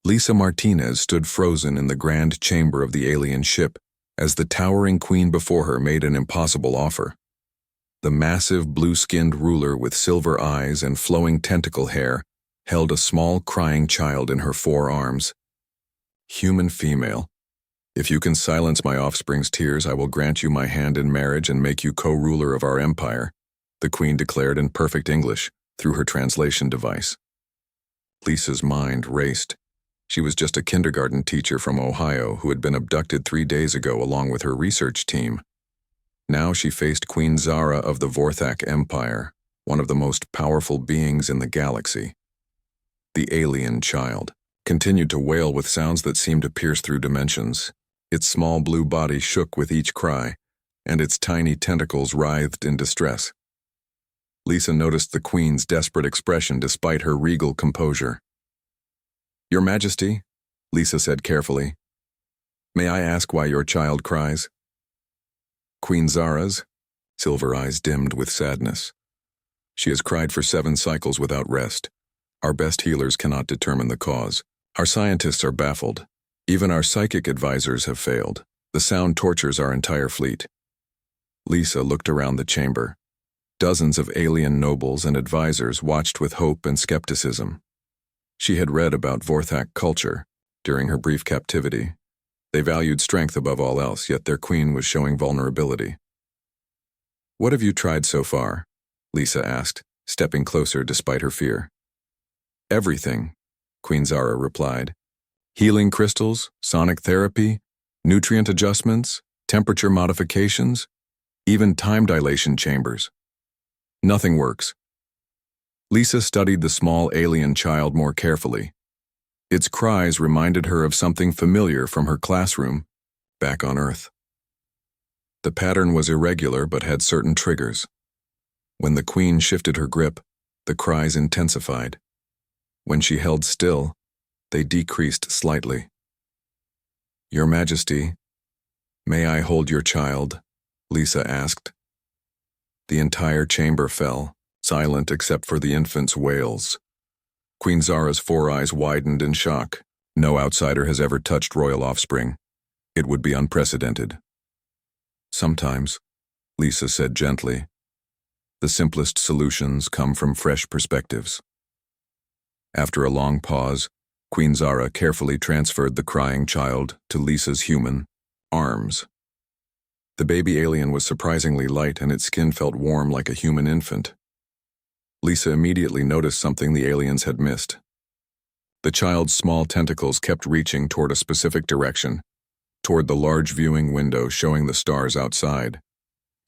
Lisa Martinez stood frozen in the grand chamber of the alien ship as the towering queen before her made an impossible offer. The massive blue-skinned ruler with silver eyes and flowing tentacle hair held a small crying child in her forearms. Human female, if you can silence my offspring's tears, I will grant you my hand in marriage and make you co-ruler of our empire, the queen declared in perfect English through her translation device. Lisa's mind raced. She was just a kindergarten teacher from Ohio who had been abducted 3 days ago along with her research team. Now she faced Queen Zara of the Vorthak Empire, one of the most powerful beings in the galaxy. The alien child continued to wail with sounds that seemed to pierce through dimensions. Its small blue body shook with each cry, and its tiny tentacles writhed in distress. Lisa noticed the queen's desperate expression despite her regal composure. "Your Majesty," Lisa said carefully, "may I ask why your child cries?" Queen Zara's silver eyes dimmed with sadness. "She has cried for 7 cycles without rest. Our best healers cannot determine the cause. Our scientists are baffled. Even our psychic advisors have failed. The sound tortures our entire fleet." Lisa looked around the chamber. Dozens of alien nobles and advisors watched with hope and skepticism. She had read about Vorthak culture during her brief captivity. They valued strength above all else, yet their queen was showing vulnerability. "What have you tried so far?" Lisa asked, stepping closer despite her fear. "Everything," Queen Zara replied. "Healing crystals, sonic therapy, nutrient adjustments, temperature modifications, even time dilation chambers. Nothing works." Lisa studied the small alien child more carefully. Its cries reminded her of something familiar from her classroom back on Earth. The pattern was irregular but had certain triggers. When the queen shifted her grip, the cries intensified. When she held still, they decreased slightly. "Your Majesty, may I hold your child?" Lisa asked. The entire chamber fell, silent except for the infant's wails. Queen Zara's 4 eyes widened in shock. No outsider has ever touched royal offspring. It would be unprecedented. "Sometimes," Lisa said gently, "the simplest solutions come from fresh perspectives." After a long pause, Queen Zara carefully transferred the crying child to Lisa's human arms. The baby alien was surprisingly light and its skin felt warm like a human infant. Lisa immediately noticed something the aliens had missed. The child's small tentacles kept reaching toward a specific direction, toward the large viewing window showing the stars outside.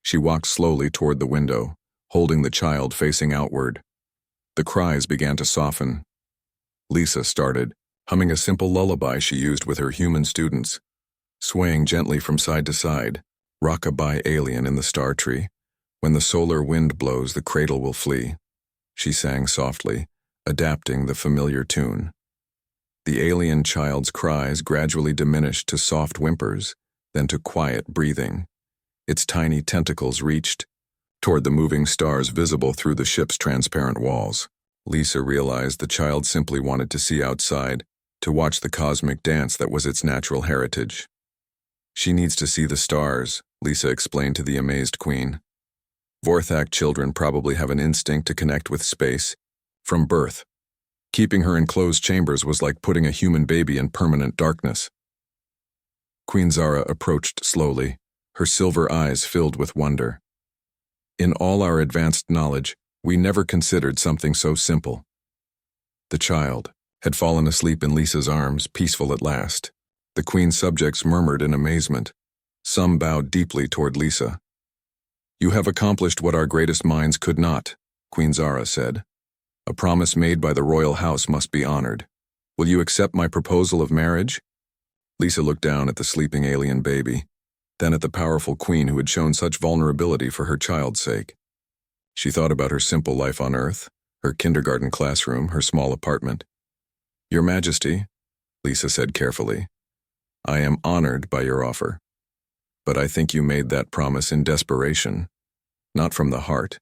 She walked slowly toward the window, holding the child facing outward. The cries began to soften. Lisa started, humming a simple lullaby she used with her human students. Swaying gently from side to side, "Rock-a-bye alien in the star tree, when the solar wind blows the cradle will flee," she sang softly, adapting the familiar tune. The alien child's cries gradually diminished to soft whimpers, then to quiet breathing. Its tiny tentacles reached toward the moving stars visible through the ship's transparent walls. Lisa realized the child simply wanted to see outside, to watch the cosmic dance that was its natural heritage. "She needs to see the stars," Lisa explained to the amazed queen. "Vorthak children probably have an instinct to connect with space from birth. Keeping her in closed chambers was like putting a human baby in permanent darkness." Queen Zara approached slowly, her silver eyes filled with wonder. "In all our advanced knowledge, we never considered something so simple." The child had fallen asleep in Lisa's arms, peaceful at last. The queen's subjects murmured in amazement. Some bowed deeply toward Lisa. "You have accomplished what our greatest minds could not," Queen Zara said. "A promise made by the royal house must be honored. Will you accept my proposal of marriage?" Lisa looked down at the sleeping alien baby, then at the powerful queen who had shown such vulnerability for her child's sake. She thought about her simple life on Earth, her kindergarten classroom, her small apartment. "Your Majesty," Lisa said carefully, "I am honored by your offer. But I think you made that promise in desperation, not from the heart.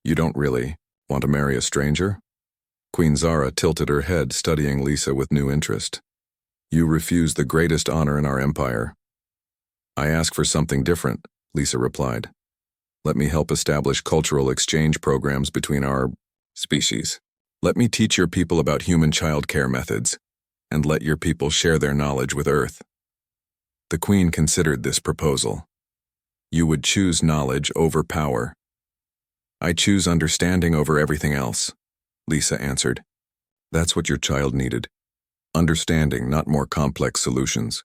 You don't really want to marry a stranger?" Queen Zara tilted her head, studying Lisa with new interest. You refuse the greatest honor in our empire. I ask for something different, Lisa replied. Let me help establish cultural exchange programs between our species. Let me teach your people about human child care methods, and let your people share their knowledge with Earth. The Queen considered this proposal. You would choose knowledge over power. I choose understanding over everything else, Lisa answered. That's what your child needed. Understanding, not more complex solutions.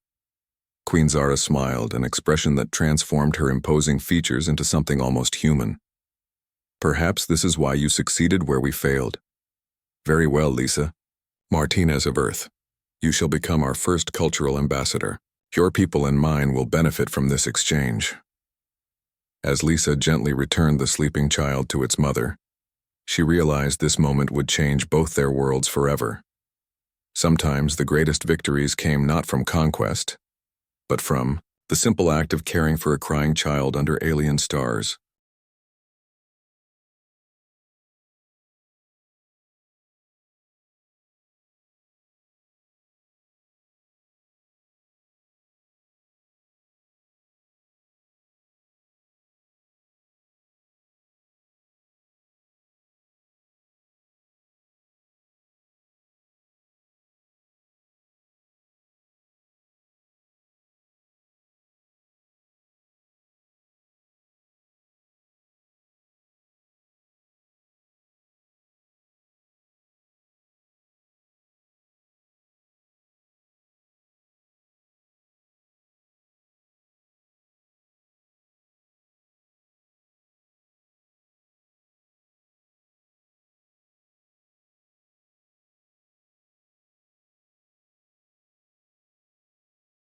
Queen Zara smiled, an expression that transformed her imposing features into something almost human. Perhaps this is why you succeeded where we failed. Very well, Lisa. Martinez of Earth, you shall become our first cultural ambassador. Your people and mine will benefit from this exchange. As Lisa gently returned the sleeping child to its mother, she realized this moment would change both their worlds forever. Sometimes the greatest victories came not from conquest, but from the simple act of caring for a crying child under alien stars.